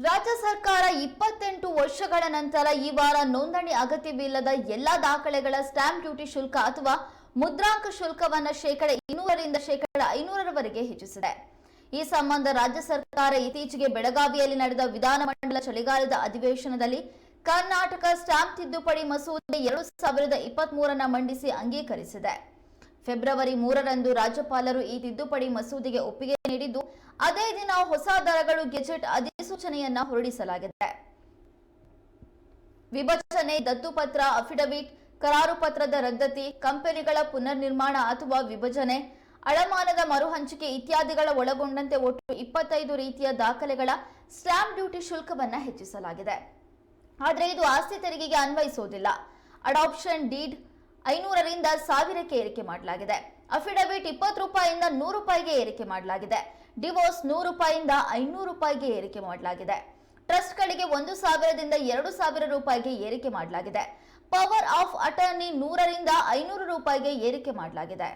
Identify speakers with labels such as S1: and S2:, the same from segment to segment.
S1: ರಾಜ್ಯ ಸರ್ಕಾರ 28 ವರ್ಷಗಳ ನಂತರ ಈ ವಾರ ನೋಂದಣಿ ಅಗತ್ಯವಿಲ್ಲದ ಎಲ್ಲಾ ದಾಖಲೆಗಳ ಸ್ಟಾಂಪ್ ಡ್ಯೂಟಿ ಶುಲ್ಕ ಅಥವಾ ಮುದ್ರಾಂಕ ಶುಲ್ಕವನ್ನು ಶೇಕಡ 200ರಿಂದ ಶೇಕಡ 500ರವರೆಗೆ ಹೆಚ್ಚಿಸಿದೆ. ಈ ಸಂಬಂಧ ರಾಜ್ಯ ಸರ್ಕಾರ ಇತ್ತೀಚೆಗೆ ಬೆಳಗಾವಿಯಲ್ಲಿ ನಡೆದ ವಿಧಾನಮಂಡಲ ಚಳಿಗಾಲದ ಅಧಿವೇಶನದಲ್ಲಿ ಕರ್ನಾಟಕ ಸ್ಟಾಂಪ್ ತಿದ್ದುಪಡಿ ಮಸೂದೆ 2023 ಮಂಡಿಸಿ ಅಂಗೀಕರಿಸಿದೆ. ಫೆಬ್ರವರಿ 3ರಂದು ರಾಜ್ಯಪಾಲರು ಈ ತಿದ್ದುಪಡಿ ಮಸೂದೆಗೆ ಒಪ್ಪಿಗೆ ನೀಡಿದ್ದು, ಅದೇ ದಿನ ಹೊಸ ದರಗಳು ಗೆಜೆಟ್ ಅಧಿಸೂಚನೆಯನ್ನ ಹೊರಡಿಸಲಾಗಿದೆ. ವಿಭಜನೆ, ದತ್ತುಪತ್ರ, ಅಫಿಡವಿಟ್, ಕರಾರು ಪತ್ರದ ರದ್ದತಿ, ಕಂಪನಿಗಳ ಪುನರ್ನಿರ್ಮಾಣ ಅಥವಾ ವಿಭಜನೆ, ಅಡಮಾನದ ಮರುಹಂಚಿಕೆ ಇತ್ಯಾದಿಗಳ ಒಳಗೊಂಡಂತೆ ಒಟ್ಟು 25 ರೀತಿಯ ದಾಖಲೆಗಳ ಸ್ಟಾಂಪ್ ಡ್ಯೂಟಿ ಶುಲ್ಕವನ್ನ ಹೆಚ್ಚಿಸಲಾಗಿದೆ. ಆದರೆ ಇದು ಆಸ್ತಿ ತೆರಿಗೆಗೆ ಅನ್ವಯಿಸುವುದಿಲ್ಲ. ಅಡಾಪ್ಷನ್ ಡೀಡ್ 500ರಿಂದ 1000ಕ್ಕೆ ಏರಿಕೆ ಮಾಡಲಾಗಿದೆ. ಅಫಿಡವಿಟ್ 20 ರೂಪಾಯಿಯಿಂದ 100 ರೂಪಾಯಿಗೆ ಏರಿಕೆ ಮಾಡಲಾಗಿದೆ. ಡಿವೋರ್ಸ್ 100 ರೂಪಾಯಿಯಿಂದ 500 ರೂಪಾಯಿಗೆ ಏರಿಕೆ ಮಾಡಲಾಗಿದೆ. ಟ್ರಸ್ಟ್ಗಳಿಗೆ 1000ದಿಂದ 2000 ರೂಪಾಯಿಗೆ ಏರಿಕೆ ಮಾಡಲಾಗಿದೆ. ಪವರ್ ಆಫ್ ಅಟರ್ನಿ 100ರಿಂದ 500 ರೂಪಾಯಿಗೆ ಏರಿಕೆ ಮಾಡಲಾಗಿದೆ.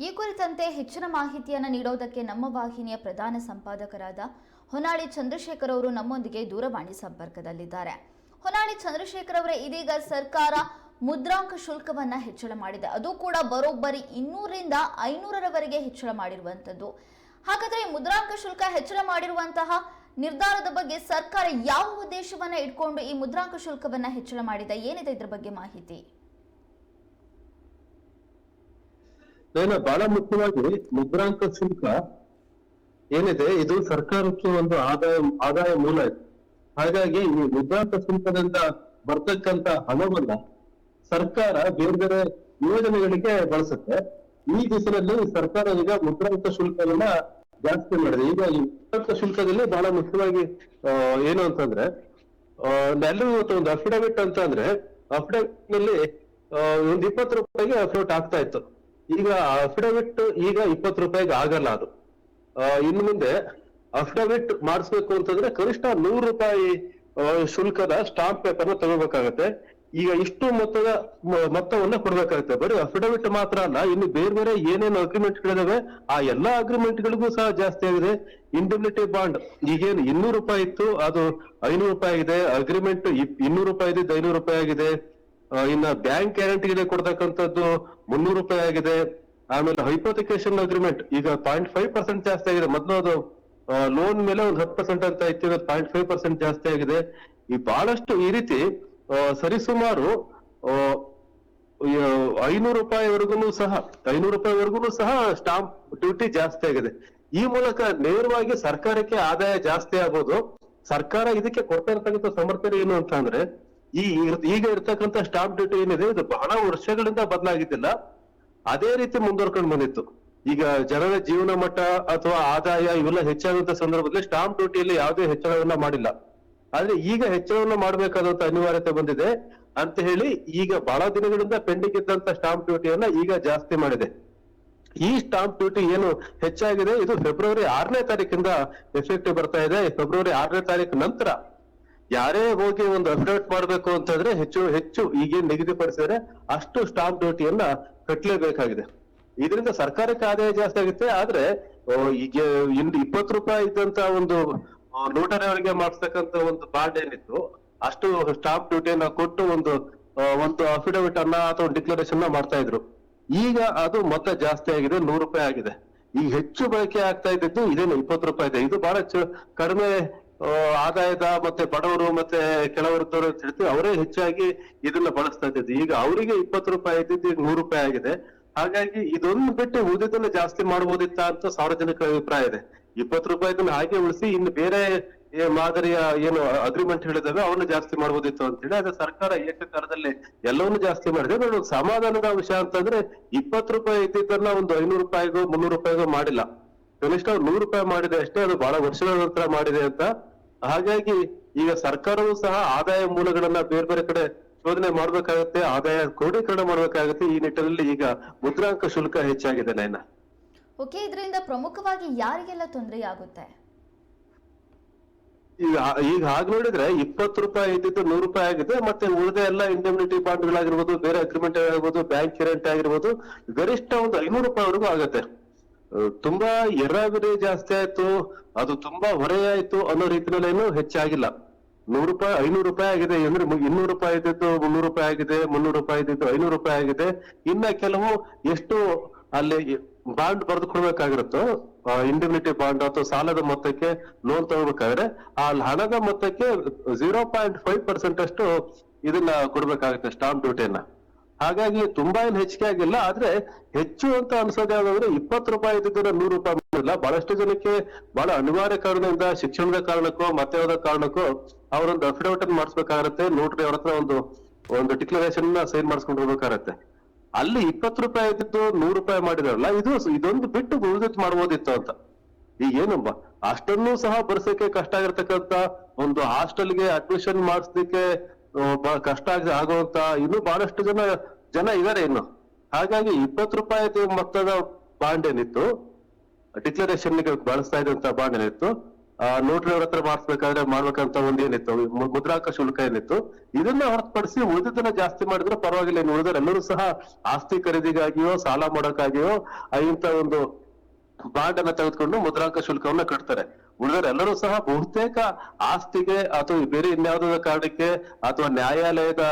S1: ಈ ಕುರಿತಂತೆ ಹೆಚ್ಚಿನ ಮಾಹಿತಿಯನ್ನು ನೀಡೋದಕ್ಕೆ ನಮ್ಮ ವಾಹಿನಿಯ ಪ್ರಧಾನ ಸಂಪಾದಕರಾದ ಹೊನ್ನಾಳಿ ಚಂದ್ರಶೇಖರ್ ಅವರು ನಮ್ಮೊಂದಿಗೆ ದೂರವಾಣಿ ಸಂಪರ್ಕದಲ್ಲಿದ್ದಾರೆ. ಹೊನ್ನಾಳಿ ಚಂದ್ರಶೇಖರ್ ಅವರೇ, ಇದೀಗ ಸರ್ಕಾರ ಮುದ್ರಾಂಕ ಶುಲ್ಕವನ್ನ ಹೆಚ್ಚಳ ಮಾಡಿದೆ. ಅದು ಕೂಡ ಬರೋಬ್ಬರಿ 200ರಿಂದ 500ರವರೆಗೆ ಹೆಚ್ಚಳ ಮಾಡಿರುವಂತದ್ದು. ಹಾಗಾದ್ರೆ ಈ ಮುದ್ರಾಂಕ ಶುಲ್ಕ ಹೆಚ್ಚಳ ಮಾಡಿರುವಂತಹ ನಿರ್ಧಾರದ ಬಗ್ಗೆ ಸರ್ಕಾರ ಯಾವ ಉದ್ದೇಶವನ್ನ ಇಟ್ಕೊಂಡು ಈ ಮುದ್ರಾಂಕ ಶುಲ್ಕವನ್ನ ಹೆಚ್ಚಳ ಮಾಡಿದೆ? ಏನಿದೆ ಇದ್ರ ಬಗ್ಗೆ ಮಾಹಿತಿ?
S2: ಬಹಳ ಮುಖ್ಯವಾಗಿ ಮುದ್ರಾಂಕ ಶುಲ್ಕ ಏನಿದೆ ಇದು ಸರ್ಕಾರಕ್ಕೆ ಒಂದು ಆದಾಯ ಮೂಲ ಇದೆ. ಹಾಗಾಗಿ ಈ ಮುದ್ರಾಂಕ ಶುಲ್ಕದಿಂದ ಬರ್ತಕ್ಕಂತ ಹಣವನ್ನ ಸರ್ಕಾರ ಬೇರೆ ಬೇರೆ ಯೋಜನೆಗಳಿಗೆ ಬಳಸುತ್ತೆ. ಈ ದಿಸೆಯಲ್ಲಿ ಸರ್ಕಾರ ಈಗ ಮುದ್ರಾಂಕ ಶುಲ್ಕವನ್ನ ಜಾಸ್ತಿ ಮಾಡಿದೆ. ಈಗ ಈ ಮುದ್ರಾಂಕ ಶುಲ್ಕದಲ್ಲಿ ಬಹಳ ಮುಖ್ಯವಾಗಿ ಏನು ಅಂತಂದ್ರೆ, ಎಲ್ಲರೂ ಇವತ್ತು ಒಂದು ಅಫಿಡವಿಟ್ ಅಂತ ಅಂದ್ರೆ ಅಫಿಡವಿಟ್ ನಲ್ಲಿ ಒಂದು 20 ರೂಪಾಯಿಗೆ ಅಫಿಡವಿಟ್ ಆಗ್ತಾ ಇತ್ತು. ಈಗ ಅಫಿಡವಿಟ್ ಈಗ 20 ರೂಪಾಯಿಗೆ ಆಗಲ್ಲ. ಅದು ಇನ್ನು ಮುಂದೆ ಅಫಿಡವಿಟ್ ಮಾಡಿಸ್ಬೇಕು ಅಂತಂದ್ರೆ ಕನಿಷ್ಠ 100 ರೂಪಾಯಿ ಶುಲ್ಕದ ಸ್ಟಾಂಪ್ ಪೇಪರ್ ನ ತಗೋಬೇಕಾಗತ್ತೆ. ಈಗ ಇಷ್ಟು ಮೊತ್ತವನ್ನ ಕೊಡ್ಬೇಕಾಗುತ್ತೆ. ಬರೀ ಅಫಿಡವಿಟ್ ಮಾತ್ರ ಅಲ್ಲ, ಇನ್ನು ಬೇರೆ ಬೇರೆ ಏನೇನು ಅಗ್ರಿಮೆಂಟ್ ಗಳಿದಾವೆ ಆ ಎಲ್ಲಾ ಅಗ್ರಿಮೆಂಟ್ ಗಳಿಗೂ ಸಹ ಜಾಸ್ತಿ ಆಗಿದೆ. ಇಂಡಿಬಿಲಿಟಿ ಬಾಂಡ್ ಈಗೇನು 200 ರೂಪಾಯಿ ಇತ್ತು ಅದು 500 ರೂಪಾಯಿ ಆಗಿದೆ. ಅಗ್ರಿಮೆಂಟ್ 200 ರೂಪಾಯಿ ಇದ್ದು 500 ರೂಪಾಯಿ ಆಗಿದೆ. ಇನ್ನ ಬ್ಯಾಂಕ್ ಗ್ಯಾರಂಟಿಗೆ ಕೊಡ್ತಕ್ಕಂಥದ್ದು 300 ರೂಪಾಯಿ ಆಗಿದೆ. ಆಮೇಲೆ ಹೈಪೋಥಿಕೇಶನ್ ಅಗ್ರಿಮೆಂಟ್ ಈಗ 0.5% ಜಾಸ್ತಿ ಆಗಿದೆ. ಮೊದಲು ಅದು ಲೋನ್ ಮೇಲೆ ಒಂದು 10% ಅಂತ ಇತ್ತು, 0.5% ಜಾಸ್ತಿ ಆಗಿದೆ. ಈ ಬಹಳಷ್ಟು ಈ ರೀತಿ ಸರಿಸುಮಾರು 500 ರೂಪಾಯಿವರೆಗೂ ಸಹ ಸ್ಟಾಂಪ್ ಡ್ಯೂಟಿ ಜಾಸ್ತಿ ಆಗಿದೆ. ಈ ಮೂಲಕ ನೇರವಾಗಿ ಸರ್ಕಾರಕ್ಕೆ ಆದಾಯ ಜಾಸ್ತಿ ಆಗ್ಬೋದು. ಸರ್ಕಾರ ಇದಕ್ಕೆ ಕೊಡ್ತಾ ಇರ್ತಕ್ಕಂಥ ಸಮರ್ಥನೆ ಏನು ಅಂತ ಅಂದ್ರೆ, ಈಗ ಇರ್ತಕ್ಕಂಥ ಸ್ಟಾಂಪ್ ಡ್ಯೂಟಿ ಏನಿದೆ ಇದು ಬಹಳ ವರ್ಷಗಳಿಂದ ಬದಲಾಗಿದ್ದಿಲ್ಲ, ಅದೇ ರೀತಿ ಮುಂದುವರ್ಕೊಂಡು ಬಂದಿತ್ತು. ಈಗ ಜನರ ಜೀವನ ಮಟ್ಟ ಅಥವಾ ಆದಾಯ ಇವೆಲ್ಲ ಹೆಚ್ಚಾಗುವಂತ ಸಂದರ್ಭದಲ್ಲಿ ಸ್ಟಾಂಪ್ ಡ್ಯೂಟಿಯಲ್ಲಿ ಯಾವುದೇ ಹೆಚ್ಚಳವನ್ನ ಮಾಡಿಲ್ಲ. ಆದ್ರೆ ಈಗ ಹೆಚ್ಚಳವನ್ನ ಮಾಡ್ಬೇಕಾದಂತ ಅನಿವಾರ್ಯತೆ ಬಂದಿದೆ ಅಂತ ಹೇಳಿ ಈಗ ಬಹಳ ದಿನಗಳಿಂದ ಪೆಂಡಿಂಗ್ ಇದ್ದಂತ ಸ್ಟಾಂಪ್ ಡ್ಯೂಟಿಯನ್ನ ಈಗ ಜಾಸ್ತಿ ಮಾಡಿದೆ. ಈ ಸ್ಟಾಂಪ್ ಡ್ಯೂಟಿ ಏನು ಹೆಚ್ಚಾಗಿದೆ ಇದು ಫೆಬ್ರವರಿ 6ನೇ ತಾರೀಕಿಂದ ಎಫೆಕ್ಟಿವ್ ಬರ್ತಾ ಇದೆ. ಫೆಬ್ರವರಿ 6ನೇ ತಾರೀಕು ನಂತರ ಯಾರೇ ಹೋಗಿ ಒಂದು ಅಫಿಡವಿಟ್ ಮಾಡ್ಬೇಕು ಅಂತಂದ್ರೆ ಹೆಚ್ಚು ಈಗೇನ್ ನಿಗದಿಪಡಿಸಿದ್ರೆ ಅಷ್ಟು ಸ್ಟಾಂಪ್ ಡ್ಯೂಟಿಯನ್ನ ಕಟ್ಟಲೇಬೇಕಾಗಿದೆ. ಇದರಿಂದ ಸರ್ಕಾರಕ್ಕೆ ಆದಾಯ ಜಾಸ್ತಿ ಆಗುತ್ತೆ. ಆದ್ರೆ ಈಗ ಇಂದು 20 ರೂಪಾಯಿ ಇದ್ದಂತ ಒಂದು ನೋಟರಿ ಅವರಿಗೆ ಮಾಡಿಸ್ತಕ್ಕಂತ ಒಂದು ಬಾಂಡ್ ಏನಿತ್ತು ಅಷ್ಟು ಸ್ಟಾಂಪ್ ಡ್ಯೂಟಿಯನ್ನ ಕೊಟ್ಟು ಒಂದು ಅಫಿಡವಿಟ್ ಅನ್ನ ಅಥವಾ ಡಿಕ್ಲರೇಷನ್ ಮಾಡ್ತಾ ಇದ್ರು. ಈಗ ಅದು ಮತ್ತೆ ಜಾಸ್ತಿ ಆಗಿದೆ, 100 ರೂಪಾಯಿ ಆಗಿದೆ. ಈಗ ಹೆಚ್ಚು ಬಳಕೆ ಆಗ್ತಾ ಇದ್ದದ್ದು ಇದೇನು 20 ರೂಪಾಯಿ ಇದೆ. ಇದು ಬಹಳ ಕಡಿಮೆ ಆದಾಯದ ಮತ್ತೆ ಬಡವರು ಮತ್ತೆ ಕೆಳವರ್ಗದವರು ಅಂತ ಹೇಳ್ತೀವಿ ಅವರೇ ಹೆಚ್ಚಾಗಿ ಇದನ್ನ ಬಳಸ್ತಾ ಇದ್ದಿದ್ದು. ಈಗ ಅವರಿಗೆ 20 ರೂಪಾಯಿ ಇದ್ದಿದ್ದು ಈಗ 100 ರೂಪಾಯಿ ಆಗಿದೆ. ಹಾಗಾಗಿ ಇದೊಂದು ಬಿಟ್ಟು ಉಳಿದನ್ನ ಜಾಸ್ತಿ ಮಾಡಬಹುದಿತ್ತ ಅಂತ ಸಾರ್ವಜನಿಕರ ಅಭಿಪ್ರಾಯ ಇದೆ. 20 ರೂಪಾಯಿದನ್ನ ಹಾಗೆ ಉಳಿಸಿ ಇನ್ನು ಬೇರೆ ಮಾದರಿಯ ಏನು ಅಗ್ರಿಮೆಂಟ್ ಹೇಳಿದಾವೆ ಅವನ್ನ ಜಾಸ್ತಿ ಮಾಡ್ಬೋದಿತ್ತು ಅಂತ ಹೇಳಿ ಅದೇ ಸರ್ಕಾರ ಏಕಕಾಲದಲ್ಲಿ ಎಲ್ಲವನ್ನೂ ಜಾಸ್ತಿ ಮಾಡಿದೆ. ಬಟ್ ಸಮಾಧಾನದ ವಿಷಯ ಅಂತಂದ್ರೆ 20 ರೂಪಾಯಿ ಇದ್ದಿದ್ದನ್ನ ಒಂದು 500 ರೂಪಾಯಿಗೋ 300 ರೂಪಾಯಿಗೋ ಮಾಡಿಲ್ಲ. ಕನಿಷ್ಠ 100 ರೂಪಾಯಿ ಮಾಡಿದೆ ಅಷ್ಟೇ. ಅದು ಬಹಳ ವರ್ಷಗಳ ನಂತರ ಮಾಡಿದೆ ಅಂತ. ಹಾಗಾಗಿ ಈಗ ಸರ್ಕಾರವೂ ಸಹ ಆದಾಯ ಮೂಲಗಳನ್ನ ಬೇರೆ ಬೇರೆ ಕಡೆ ಶೋಧನೆ ಮಾಡ್ಬೇಕಾಗತ್ತೆ, ಆದಾಯ ಕ್ರೋಢೀಕರಣ ಮಾಡ್ಬೇಕಾಗತ್ತೆ. ಈ ನಿಟ್ಟಿನಲ್ಲಿ ಈಗ ಮುದ್ರಾಂಕ ಶುಲ್ಕ ಹೆಚ್ಚಾಗಿದೆ ನಯನ.
S1: ಓಕೆ, ಇದರಿಂದ ಪ್ರಮುಖವಾಗಿ ಯಾರಿಗೆಲ್ಲ ತೊಂದರೆ ಆಗುತ್ತೆ?
S2: ಈಗ ಹಾಗೆ ನೋಡಿದ್ರೆ 20 ರೂಪಾಯಿ ಇದ್ದಿದ್ದು 100 ರೂಪಾಯಿ ಆಗಿದೆ. ಮತ್ತೆ ಉಳಿದ ಎಲ್ಲ ಇಂಡೆಮ್ನಿಟಿ ಬಾಂಡ್ಗಳಾಗಿರ್ಬೋದು, ಬೇರೆ ಅಗ್ರಿಮೆಂಟ್ ಆಗಿರ್ಬೋದು, ಬ್ಯಾಂಕ್ ಗ್ಯಾರಂಟಿ ಆಗಿರ್ಬೋದು, ಗರಿಷ್ಠ ಒಂದು 500 ರೂಪಾಯಿವರೆಗೂ ಆಗತ್ತೆ. ತುಂಬಾ ಎರವಿರಿ ಜಾಸ್ತಿ ಆಯ್ತು, ಅದು ತುಂಬಾ ಹೊರೆ ಆಯ್ತು ಅನ್ನೋ ರೀತಿಯಲ್ಲೇನು ಹೆಚ್ಚಾಗಿಲ್ಲ. 100 ರೂಪಾಯಿ 500 ರೂಪಾಯಿ ಆಗಿದೆ ಅಂದ್ರೆ 200 ರೂಪಾಯಿ ಇದ್ದಿದ್ದು 300 ರೂಪಾಯಿ ಆಗಿದೆ, 300 ರೂಪಾಯಿ ಇದ್ದಿದ್ದು 500 ರೂಪಾಯಿ ಆಗಿದೆ. ಇನ್ನ ಕೆಲವು ಎಷ್ಟು ಅಲ್ಲಿ ಬಾಂಡ್ ಬರೆದು ಕೊಡ್ಬೇಕಾಗಿರುತ್ತೋ ಇಂಡಿಮ್ನಿಟಿ ಬಾಂಡ್ ಅಥವಾ ಸಾಲದ ಮೊತ್ತಕ್ಕೆ ಲೋನ್ ತಗೋಬೇಕಾದ್ರೆ ಆ ಹಣದ ಮೊತ್ತಕ್ಕೆ 0.5% ಅಷ್ಟು ಇದನ್ನ ಕೊಡ್ಬೇಕಾಗುತ್ತೆ ಸ್ಟಾಂಪ್ ಡ್ಯೂಟಿಯನ್ನ. ಹಾಗಾಗಿ ತುಂಬಾ ಏನ್ ಹೆಚ್ಚಿಗೆ ಆಗಿಲ್ಲ. ಆದ್ರೆ ಹೆಚ್ಚು ಅಂತ ಅನ್ಸೋದು ಯಾವ್ದಂದ್ರೆ 20 ರೂಪಾಯಿ ಇದ್ದಿದ್ರೆ 100 ರೂಪಾಯಿ ಮಾಡಿಲ್ಲ. ಬಹಳಷ್ಟು ಜನಕ್ಕೆ ಬಹಳ ಅನಿವಾರ್ಯ ಕಾರಣದಿಂದ, ಶಿಕ್ಷಣದ ಕಾರಣಕ್ಕೋ ಮತ್ತೆ ಯಾವ್ದೋ ಕಾರಣಕ್ಕೋ ಅವರೊಂದು ಅಫಿಡವಿಟ್ ಅನ್ನು ಮಾಡಿಸ್ಬೇಕಾಗತ್ತೆ. ನೋಟ್ರಿ ಅವ್ರ ಹತ್ರ ಒಂದು ಡಿಕ್ಲರೇಷನ್ ಸೈನ್ ಮಾಡಿಸ್ಕೊಂಡು ಹೋಗ್ಬೇಕಾಗತ್ತೆ. ಅಲ್ಲಿ 20 ರೂಪಾಯಿ ಇದ್ದಿದ್ದು 100 ರೂಪಾಯಿ ಮಾಡಿದಾರಲ್ಲ, ಇದೊಂದು ಬಿಟ್ಟು ಉಳಿದಿತ್ತು ಮಾಡ್ಬೋದಿತ್ತು ಅಂತ. ಈಗೇನು ಅಷ್ಟನ್ನೂ ಸಹ ಬರ್ಸಕ್ಕೆ ಕಷ್ಟ ಆಗಿರ್ತಕ್ಕಂತ ಒಂದು ಹಾಸ್ಟೆಲ್ಗೆ ಅಡ್ಮಿಷನ್ ಮಾಡಿಸ್ಲಿಕ್ಕೆ ಕಷ್ಟ ಆಗುವಂತ ಇನ್ನು ಬಹಳಷ್ಟು ಜನ ಇದಾರೆ ಇನ್ನು. ಹಾಗಾಗಿ 20 ರೂಪಾಯಿ ಮೊತ್ತದ ಬಾಂಡ್ ಏನಿತ್ತು, ಡಿಕ್ಲರೇಷನ್ ಬಳಸ್ತಾ ಇದ್ದಂತ ಬಾಂಡ್ ಏನಿತ್ತು, ನೋಟ್ರಿ ಅವ್ರ ಹತ್ರ ಮಾಡಿಸ್ಬೇಕಾದ್ರೆ ಮಾಡ್ಬೇಕಂತ ಏನಿತ್ತು ಮುದ್ರಾಂಕ ಶುಲ್ಕ ಏನಿತ್ತು, ಇದನ್ನ ಹೊರತುಪಡಿಸಿ ಉಳಿದನ್ನ ಜಾಸ್ತಿ ಮಾಡಿದ್ರೆ ಪರವಾಗಿಲ್ಲ. ಇನ್ನು ಉಳಿದ್ರೆ ಎಲ್ಲರೂ ಸಹ ಆಸ್ತಿ ಖರೀದಿಗಾಗಿಯೋ ಸಾಲ ಮಾಡೋಕ್ಕಾಗಿಯೋ ಇಂತ ಒಂದು ಬಾಂಡ್ ಅನ್ನ ತೆಗೆದುಕೊಂಡು ಮುದ್ರಾಂಕ ಶುಲ್ಕವನ್ನ ಕಟ್ತಾರೆ. ಉಳಿದ್ರೆ ಎಲ್ಲರೂ ಸಹ ಬಹುತೇಕ ಆಸ್ತಿಗೆ ಅಥವಾ ಬೇರೆ ಇನ್ಯಾವುದೋ ಕಾರಣಕ್ಕೆ ಅಥವಾ ನ್ಯಾಯಾಲಯದ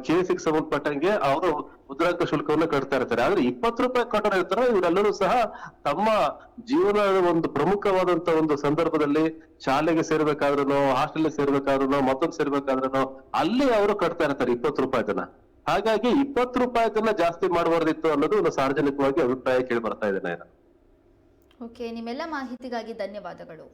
S2: ಕೇಸಿಗೆ ಸಂಬಂಧಪಟ್ಟಂಗೆ ಅವರು ಮುದ್ರಾಂಕ ಶುಲ್ಕವನ್ನ ಕಟ್ತಾ ಇರ್ತಾರೆ. ಆದ್ರೆ 20 ರೂಪಾಯಿ ಕಟ್ಟೋರು ಇರ್ತಾರೆ. ಇವರೆಲ್ಲರೂ ಸಹ ತಮ್ಮ ಜೀವನದ ಒಂದು ಪ್ರಮುಖವಾದಂತ ಒಂದು ಸಂದರ್ಭದಲ್ಲಿ ಶಾಲೆಗೆ ಸೇರ್ಬೇಕಾದ್ರೂ, ಹಾಸ್ಟೆಲ್ ಸೇರ್ಬೇಕಾದ್ರೂ, ಮತ್ತೊಂದು ಸೇರ್ಬೇಕಾದ್ರೂ ಅಲ್ಲಿ ಅವರು ಕಟ್ತಾ ಇರ್ತಾರೆ 20 ರೂಪಾಯಿದನ್ನ. ಹಾಗಾಗಿ 20 ರೂಪಾಯಿದನ್ನ ಜಾಸ್ತಿ ಮಾಡಬಾರ್ದಿತ್ತು ಅನ್ನೋದು ಒಂದು ಸಾರ್ವಜನಿಕವಾಗಿ ಅಭಿಪ್ರಾಯ ಕೇಳಿ ಬರ್ತಾ ಇದೆ.
S1: ಓಕೆ, ನಿಮ್ಮೆಲ್ಲ ಮಾಹಿತಿಗಾಗಿ ಧನ್ಯವಾದಗಳು.